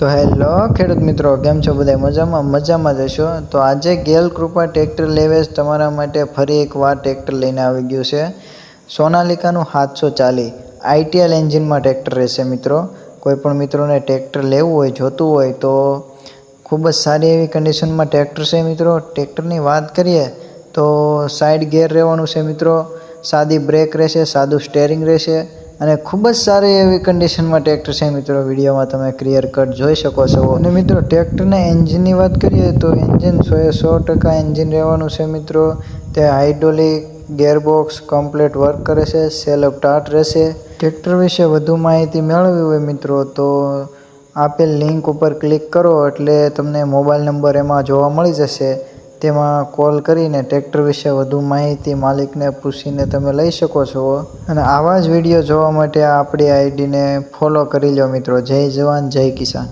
તો હેલો ખેડૂત મિત્રો, કેમ છો? બધા મજામાં જશો. તો આજે ગેલ કૃપા ટ્રેક્ટર લેવેસ તમારા માટે ફરી એકવાર ટ્રેક્ટર લઈને આવી ગયું છે. સોનાલિકાનું 740 આઈટીએલ એન્જિનમાં ટ્રેક્ટર રહેશે મિત્રો. કોઈપણ મિત્રોને ટ્રેક્ટર લેવું હોય, જોતું હોય તો ખૂબ જ સારી એવી કન્ડિશનમાં ટ્રેક્ટર છે મિત્રો. ટ્રેક્ટરની વાત કરીએ તો સાઈડ ગેર રહેવાનું છે મિત્રો, સાદી બ્રેક રહેશે, સાદું સ્ટેરિંગ રહેશે અને ખૂબ જ સારી એવી કન્ડિશનમાં ટ્રેક્ટર છે મિત્રો. વિડીયોમાં તમે ક્લિયર કટ જોઈ શકો છો. અને મિત્રો ટ્રેક્ટરના એન્જિનની વાત કરીએ તો એન્જિન 100% એન્જિન રહેવાનું છે મિત્રો. તે હાઇડ્રોલિક ગેરબોક્સ કમ્પ્લીટ વર્ક કરે છે, સેલ્ફ સ્ટાર્ટ રહેશે. ટ્રેક્ટર વિશે વધુ માહિતી મેળવવી હોય મિત્રો તો આપેલ લિંક ઉપર ક્લિક કરો એટલે તમને મોબાઈલ નંબર એમાં જોવા મળી જશે. તેમાં કોલ કરીને ટ્રેક્ટર વિશે વધુ માહિતી માલિકને પૂછીને તમે લઈ શકો છો. અને આવા જ વિડીયો જોવા માટે આપણી આઈડીને ફોલો કરી લો મિત્રો. જય જવાન જય કિસાન.